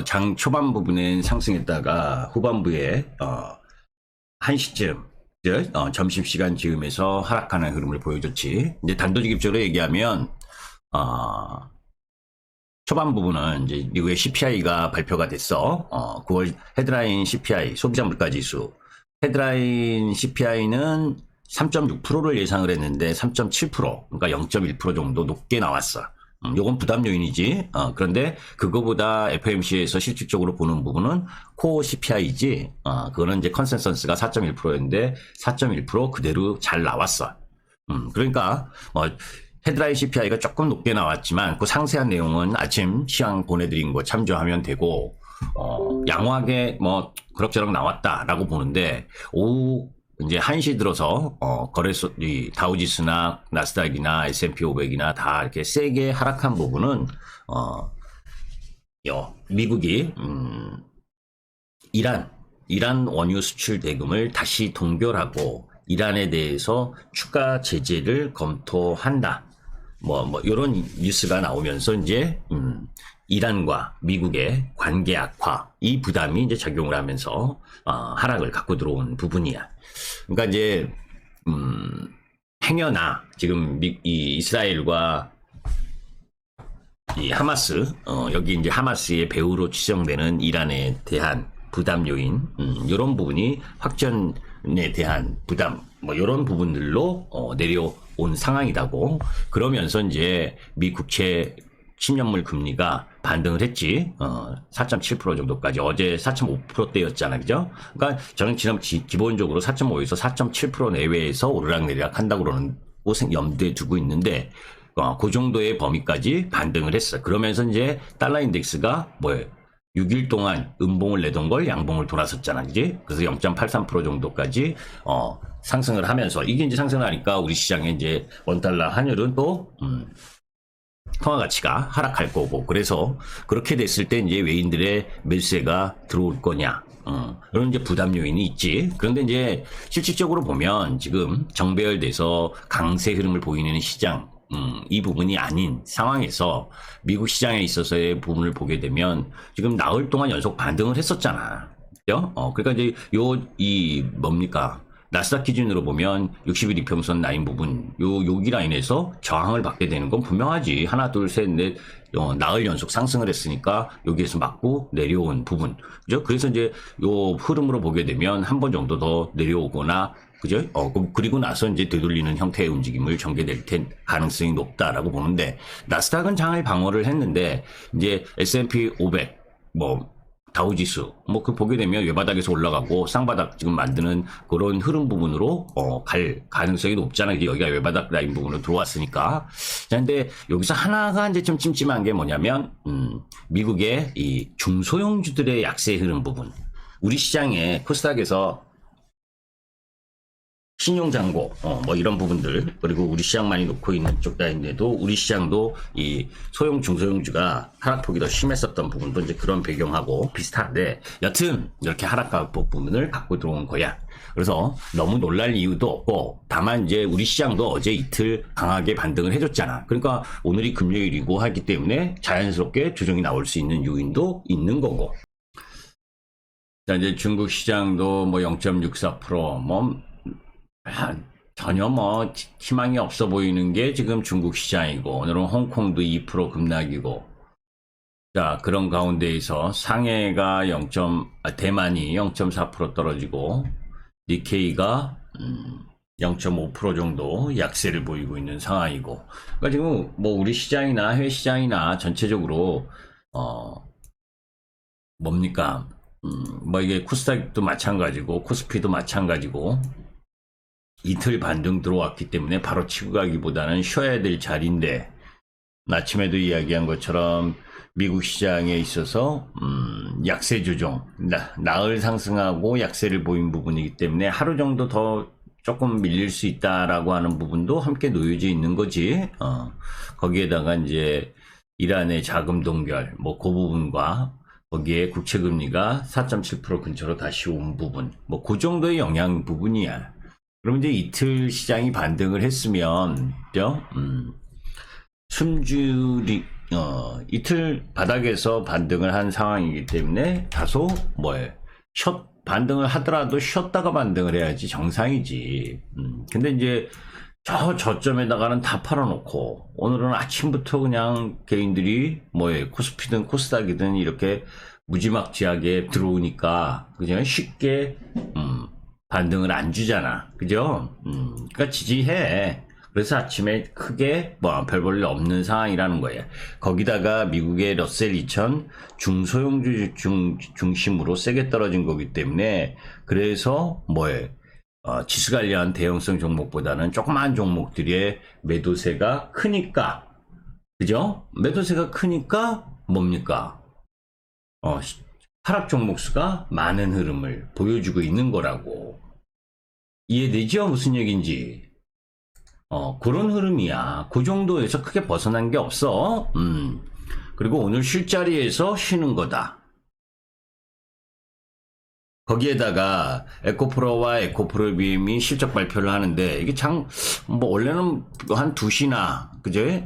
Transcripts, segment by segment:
장 초반 부분엔 상승했다가 후반부에 1시쯤 점심시간 즈음에서 하락하는 흐름을 보여줬지. 이제 단도직입적으로 얘기하면 초반 부분은 이제 미국의 CPI가 발표가 됐어. 9월 헤드라인 CPI 소비자 물가지수. 헤드라인 CPI는 3.6%를 예상을 했는데 3.7%, 그러니까 0.1% 정도 높게 나왔어. 요건 부담 요인이지. 그런데 그거보다 FOMC에서 실질적으로 보는 부분은 코어 CPI지. 그거는 이제 컨센서스가 4.1%였는데 4.1% 그대로 잘 나왔어. 그러니까 뭐 헤드라인 CPI가 조금 높게 나왔지만 그 상세한 내용은 아침 시황 보내드린 거 참조하면 되고, 양호하게 뭐 그럭저럭 나왔다라고 보는데, 오후 이제 1시 들어서 거래소 이 다우지수나 나스닥이나 S&P 500이나 다 이렇게 세게 하락한 부분은 미국이 이란 원유 수출 대금을 다시 동결하고 이란에 대해서 추가 제재를 검토한다. 이런 뉴스가 나오면서 이제, 이란과 미국의 관계 악화, 이 부담이 이제 작용을 하면서, 하락을 갖고 들어온 부분이야. 그러니까 이제, 행여나, 지금 이 이스라엘과 이 하마스, 여기 이제 하마스의 배후로 추정되는 이란에 대한 부담 요인, 이런 부분이 확전에 대한 부담, 이런 부분들로 내려온 상황이라고. 그러면서 이제 미 국채 10년물 금리가 반등을 했지. 4.7% 정도까지. 어제 4.5%대였잖아. 그죠? 그러니까 저는 지금 기본적으로 4.5에서 4.7% 내외에서 오르락내리락 한다고 그러는 곳은 염두에 두고 있는데, 그 정도의 범위까지 반등을 했어. 그러면서 이제 달러 인덱스가 6일 동안 음봉을 내던 걸 양봉을 돌았었잖아. 그지? 그래서 0.83% 정도까지, 상승을 하면서, 이게 이제 상승을 하니까 우리 시장에 이제 원달러 환율은 또, 통화 가치가 하락할 거고, 그래서 그렇게 됐을 때 이제 외인들의 매수세가 들어올 거냐. 이런 이제 부담 요인이 있지. 그런데 이제 실질적으로 보면 지금 정배열돼서 강세 흐름을 보이는 시장, 이 부분이 아닌 상황에서 미국 시장에 있어서의 부분을 보게 되면 지금 나흘 동안 연속 반등을 했었잖아. 그죠? 그러니까 이제 뭡니까? 나스닥 기준으로 보면 60일 이평선 라인 부분, 여기 라인에서 저항을 받게 되는 건 분명하지. 하나, 둘, 셋, 넷, 나흘 연속 상승을 했으니까 여기에서 맞고 내려온 부분. 그죠? 그래서 이제 요 흐름으로 보게 되면 한 번 정도 더 내려오거나, 그죠? 그리고 나서 이제 되돌리는 형태의 움직임을 전개될 가능성이 높다라고 보는데, 나스닥은 장을 방어를 했는데, 이제 S&P 500, 다우지수, 그 보게 되면 외바닥에서 올라가고 쌍바닥 지금 만드는 그런 흐름 부분으로, 갈 가능성이 높잖아. 이제 여기가 외바닥 라인 부분으로 들어왔으니까. 자, 근데 여기서 하나가 이제 좀 찜찜한 게 뭐냐면, 미국의 이 중소형주들의 약세 흐름 부분. 우리 시장에 코스닥에서 신용잔고, 이런 부분들, 그리고 우리 시장 많이 놓고 있는 쪽 라인인데도 우리 시장도 이 소형, 중소형주가 하락폭이 더 심했었던 부분도 이제 그런 배경하고 비슷한데, 여튼, 이렇게 하락폭 부분을 갖고 들어온 거야. 그래서 너무 놀랄 이유도 없고, 다만 이제 우리 시장도 어제 이틀 강하게 반등을 해줬잖아. 그러니까 오늘이 금요일이고 하기 때문에 자연스럽게 조정이 나올 수 있는 요인도 있는 거고. 자, 이제 중국 시장도 0.64%, 전혀 희망이 없어 보이는 게 지금 중국 시장이고, 오늘은 홍콩도 2% 급락이고, 자, 그런 가운데에서 상해가 대만이 0.4% 떨어지고, 니케이가 0.5% 정도 약세를 보이고 있는 상황이고, 그러니까 지금 우리 시장이나 해외 시장이나 전체적으로 이게 코스닥도 마찬가지고 코스피도 마찬가지고, 이틀 반등 들어왔기 때문에 바로 치고 가기보다는 쉬어야 될 자리인데, 아침에도 이야기한 것처럼 미국 시장에 있어서 약세 조정, 나흘 상승하고 약세를 보인 부분이기 때문에 하루 정도 더 조금 밀릴 수 있다라고 하는 부분도 함께 놓여져 있는 거지. 거기에다가 이제 이란의 자금 동결, 그 부분과 거기에 국채 금리가 4.7% 근처로 다시 온 부분, 그 정도의 영향 부분이야. 그럼 이제 이틀 시장이 반등을 했으면, 숨줄이, 이틀 바닥에서 반등을 한 상황이기 때문에 다소 반등을 하더라도 쉬었다가 반등을 해야지 정상이지. 근데 이제 저점에다가는 다 팔아놓고 오늘은 아침부터 그냥 개인들이 코스피든 코스닥이든 이렇게 무지막지하게 들어오니까 그냥 쉽게 반등을 안 주잖아. 그죠? 그러니까 지지해. 그래서 아침에 크게 별 볼 일 없는 상황이라는 거예요. 거기다가 미국의 러셀 2000 중소형주 중심으로 세게 떨어진 거기 때문에 그래서 지수 관련 대형성 종목보다는 조그만 종목들의 매도세가 크니까, 그죠? 매도세가 크니까 뭡니까? 하락 종목 수가 많은 흐름을 보여주고 있는 거라고. 이해되죠? 무슨 얘기인지. 그런 흐름이야. 그 정도에서 크게 벗어난 게 없어. 그리고 오늘 쉴 자리에서 쉬는 거다. 거기에다가 에코프로와 에코프로비엠이 실적 발표를 하는데 이게 원래는 한 2시나 그제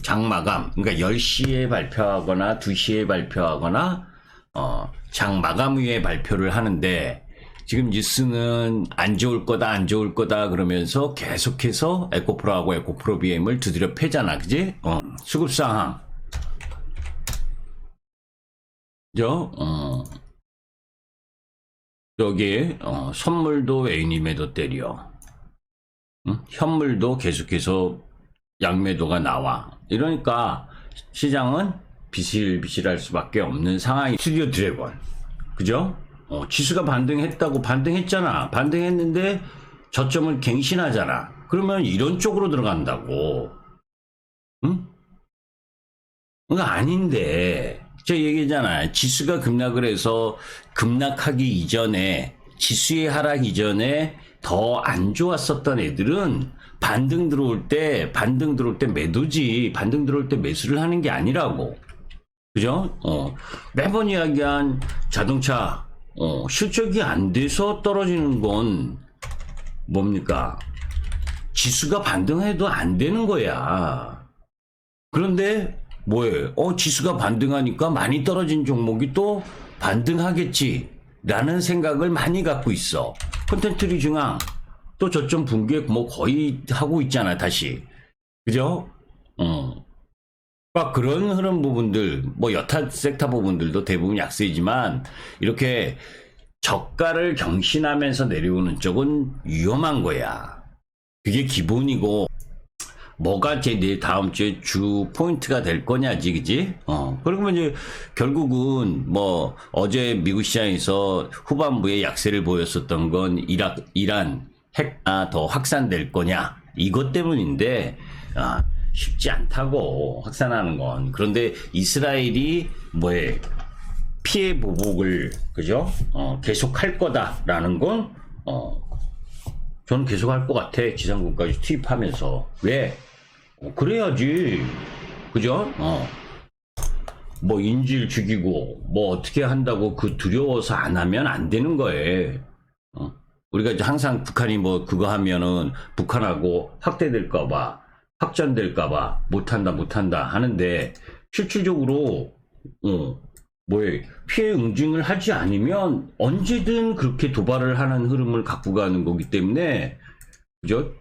장 마감, 그러니까 10시에 발표하거나 2시에 발표하거나 장 마감 후에 발표를 하는데 지금 뉴스는 안 좋을 거다 그러면서 계속해서 에코프로하고 에코프로비엠을 두드려 패잖아. 그지? 수급상황. 그죠? 여기 선물도 A님에도 때려. 현물도 계속해서 양매도가 나와. 이러니까 시장은 비실비실할 수밖에 없는 상황이. 스튜디오 드래곤. 그죠? 지수가 반등했잖아. 반등했는데 저점을 갱신하잖아. 그러면 이런 쪽으로 들어간다고. 응? 그러니까 아닌데. 저 얘기잖아. 지수가 급락을 해서 급락하기 이전에, 지수의 하락 이전에 더 안 좋았었던 애들은 반등 들어올 때 매도지, 반등 들어올 때 매수를 하는 게 아니라고. 그죠? 매번 이야기한 자동차, 실적이 안 돼서 떨어지는 건 뭡니까? 지수가 반등해도 안 되는 거야. 그런데 지수가 반등하니까 많이 떨어진 종목이 또 반등하겠지 라는 생각을 많이 갖고 있어. 콘텐츠 중앙 또 저점 붕괴 거의 하고 있잖아. 다시. 그죠? 그런 흐름 부분들, 여타 섹터 부분들도 대부분 약세이지만 이렇게 저가를 경신하면서 내려오는 쪽은 위험한 거야. 그게 기본이고 뭐가 내 다음 주에 주 포인트가 될 거냐지, 그지? 그리고 이제 결국은 어제 미국 시장에서 후반부에 약세를 보였었던 건 이란 핵 더 확산될 거냐 이것 때문인데 쉽지 않다고 확산하는 건. 그런데 이스라엘이 피해 보복을 그죠? 계속 할 거다라는 건 저는 계속 할 것 같아. 지상군까지 투입하면서. 왜? 그래야지. 그죠? 인질 죽이고 어떻게 한다고 두려워서 안 하면 안 되는 거예요. 우리가 이제 항상 북한이 그거 하면은 북한하고 확대될까봐, 확전될까봐 못한다 하는데 실질적으로 피해 응징을 하지 않으면 언제든 그렇게 도발을 하는 흐름을 갖고 가는 거기 때문에 그죠?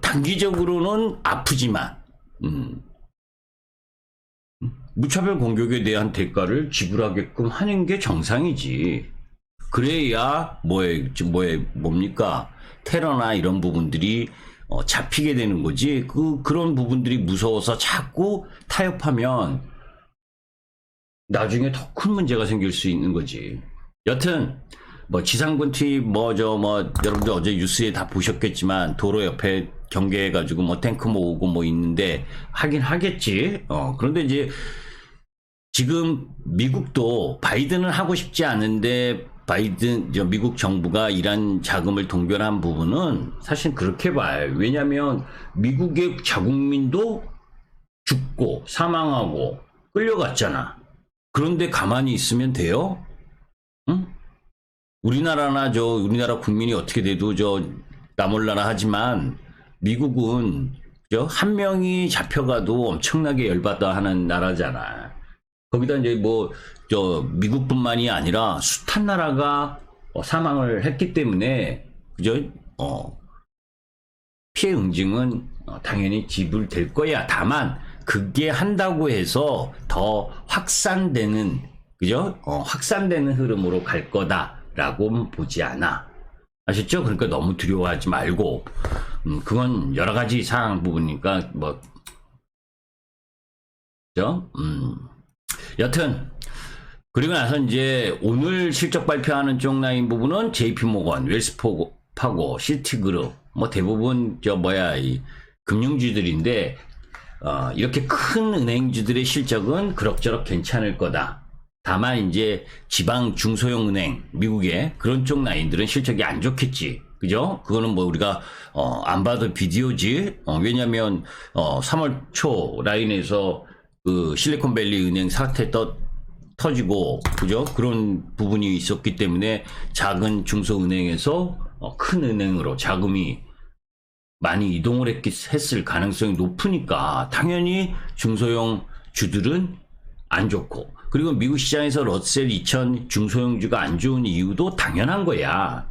단기적으로는 아프지만 무차별 공격에 대한 대가를 지불하게끔 하는 게 정상이지. 그래야 뭡니까? 테러나 이런 부분들이 잡히게 되는 거지. 그런 부분들이 무서워서 자꾸 타협하면 나중에 더 큰 문제가 생길 수 있는 거지. 여튼 지상군 투입 여러분들 어제 뉴스에 다 보셨겠지만 도로 옆에 경계해가지고 탱크 모으고 있는데 하긴 하겠지. 그런데 이제 지금 미국도 바이든은 하고 싶지 않은데 미국 정부가 이란 자금을 동결한 부분은 사실 그렇게 봐요. 왜냐하면 미국의 자국민도 죽고 사망하고 끌려갔잖아. 그런데 가만히 있으면 돼요? 응? 우리나라 국민이 어떻게 돼도 나 몰라라 하지만 미국은 그죠? 한 명이 잡혀가도 엄청나게 열받아 하는 나라잖아. 거기다 이제 뭐, 미국뿐만이 아니라 숱한 나라가 사망을 했기 때문에, 그죠? 피해 응징은 당연히 지불될 거야. 다만, 그게 한다고 해서 더 확산되는, 그죠? 확산되는 흐름으로 갈 거다라고 보지 않아. 아셨죠? 그러니까 너무 두려워하지 말고, 그건 여러 가지 상황 부분이니까, 뭐, 그죠? 여튼, 그리고 나서 이제 오늘 실적 발표하는 쪽 라인 부분은 JP모건, 웰스파고, 시티그룹, 뭐 대부분 이 금융주들인데, 이렇게 큰 은행주들의 실적은 그럭저럭 괜찮을 거다. 다만 이제 지방 중소형 은행, 미국의 그런 쪽 라인들은 실적이 안 좋겠지. 그죠? 그거는 뭐 우리가 안 봐도 비디오지. 왜냐면 3월 초 라인에서 그 실리콘밸리 은행 사태 터지고, 그죠? 그런 부분이 있었기 때문에 작은 중소은행에서 큰 은행으로 자금이 많이 이동을 했을 가능성이 높으니까 당연히 중소형 주들은 안 좋고, 그리고 미국 시장에서 러셀 2000 중소형주가 안 좋은 이유도 당연한 거야.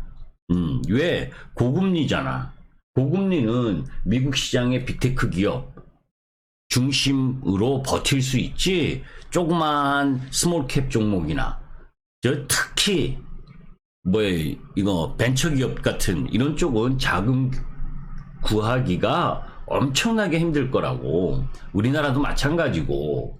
왜? 고금리잖아. 고금리는 미국 시장의 빅테크 기업 중심으로 버틸 수 있지, 조그만 스몰캡 종목이나 특히 이거 벤처기업 같은 이런 쪽은 자금 구하기가 엄청나게 힘들 거라고. 우리나라도 마찬가지고.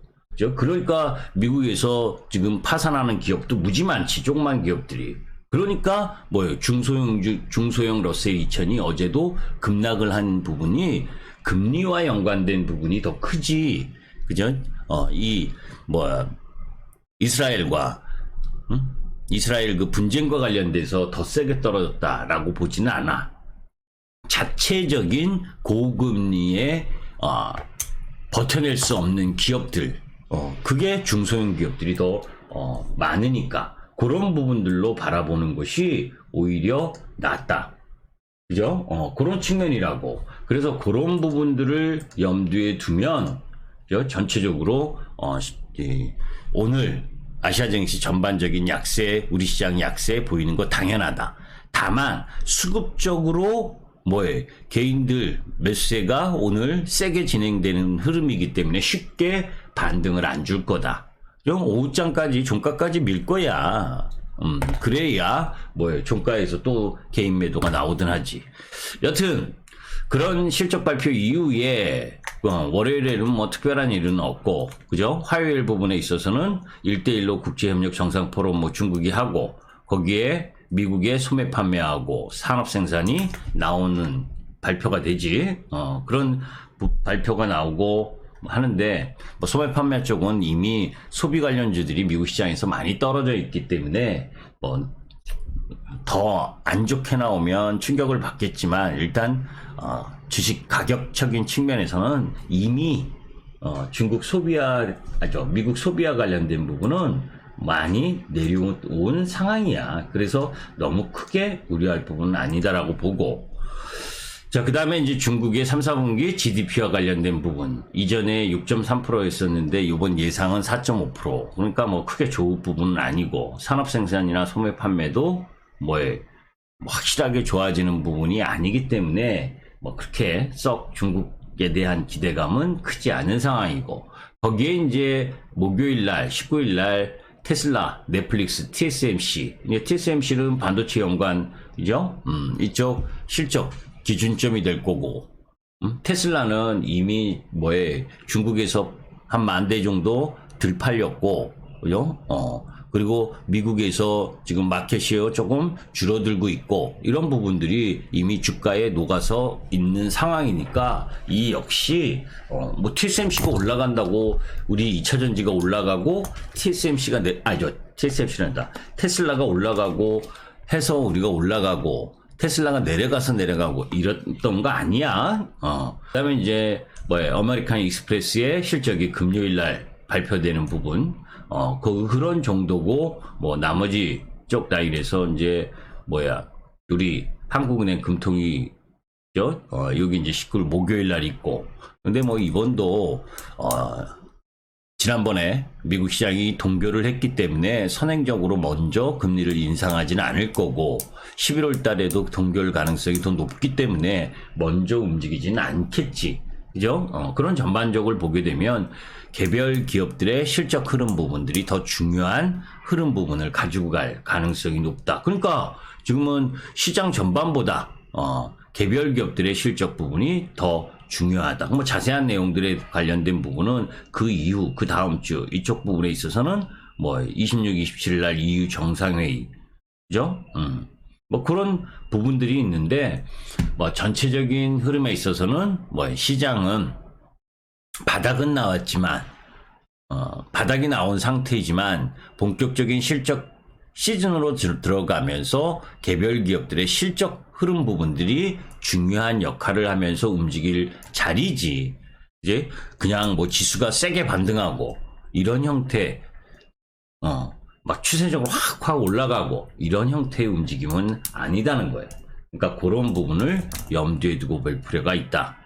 그러니까 미국에서 지금 파산하는 기업도 무지 많지, 조그만 기업들이. 그러니까 중소형 러셀 2000이 어제도 급락을 한 부분이 금리와 연관된 부분이 더 크지. 그죠? 이스라엘과 이스라엘 그 분쟁과 관련돼서 더 세게 떨어졌다라고 보지는 않아. 자체적인 고금리에 버텨낼 수 없는 기업들, 그게 중소형 기업들이 더 많으니까 그런 부분들로 바라보는 것이 오히려 낫다. 그죠? 그런 측면이라고. 그래서 그런 부분들을 염두에 두면 전체적으로 오늘 아시아 증시 전반적인 약세, 우리 시장 약세 보이는 거 당연하다. 다만 수급적으로 개인들 매수세가 오늘 세게 진행되는 흐름이기 때문에 쉽게 반등을 안 줄 거다. 오후장까지 종가까지 밀 거야. 그래야 종가에서 또 개인 매도가 나오든 하지. 여튼 그런 실적 발표 이후에 월요일에는 뭐 특별한 일은 없고, 그죠? 화요일 부분에 있어서는 1대1로 국제협력 정상포럼 중국이 하고, 거기에 미국의 소매 판매하고 산업 생산이 나오는 발표가 되지. 그런 발표가 나오고 하는데, 소매 판매 쪽은 이미 소비 관련주들이 미국 시장에서 많이 떨어져 있기 때문에 더 안 좋게 나오면 충격을 받겠지만, 일단 주식 가격적인 측면에서는 이미 미국 소비와 관련된 부분은 많이 내려온 상황이야. 그래서 너무 크게 우려할 부분은 아니다라고 보고, 자, 그 다음에 이제 중국의 3, 4분기 GDP와 관련된 부분. 이전에 6.3%였었는데, 이번 예상은 4.5%. 그러니까 크게 좋은 부분은 아니고, 산업 생산이나 소매 판매도 확실하게 좋아지는 부분이 아니기 때문에, 그렇게 썩 중국에 대한 기대감은 크지 않은 상황이고, 거기에 이제 목요일 날, 19일 날, 테슬라, 넷플릭스, TSMC. TSMC는 반도체 연관이죠. 이쪽 실적 기준점이 될 거고, 테슬라는 이미 중국에서 한 10,000대 정도 덜 팔렸고, 그죠? 그리고 미국에서 지금 마켓시어 조금 줄어들고 있고, 이런 부분들이 이미 주가에 녹아서 있는 상황이니까, 이 역시 TSMC가 올라간다고 우리 2차전지가 올라가고, 테슬라가 올라가고 해서 우리가 올라가고, 테슬라가 내려가고 이랬던 거 아니야. 그다음에 이제 아메리칸 익스프레스의 실적이 금요일 날 발표되는 부분, 그런 정도고, 나머지 쪽 라인에서 이제 우리 한국은행 금통위 그죠? 여기 이제 19일 목요일 날 있고. 근데 뭐 이번도, 지난번에 미국 시장이 동결을 했기 때문에 선행적으로 먼저 금리를 인상하지는 않을 거고 11월 달에도 동결 가능성이 더 높기 때문에 먼저 움직이지는 않겠지. 그죠? 그런 전반적을 보게 되면 개별 기업들의 실적 흐름 부분들이 더 중요한 흐름 부분을 가지고 갈 가능성이 높다. 그러니까 지금은 시장 전반보다 개별 기업들의 실적 부분이 더 중요하다. 뭐 자세한 내용들에 관련된 부분은 그 이후, 그 다음 주 이쪽 부분에 있어서는 뭐 26, 27일 날 EU 정상회의, 그죠? 뭐 그런 부분들이 있는데 뭐 전체적인 흐름에 있어서는 뭐 시장은 바닥은 나왔지만 바닥이 나온 상태이지만 본격적인 실적 시즌으로 들어가면서 개별 기업들의 실적 흐름 부분들이 중요한 역할을 하면서 움직일 자리지. 이제 그냥 뭐 지수가 세게 반등하고 이런 형태, 막 추세적으로 확 올라가고 이런 형태의 움직임은 아니다는 거예요. 그러니까 그런 부분을 염두에 두고 볼 필요가 있다.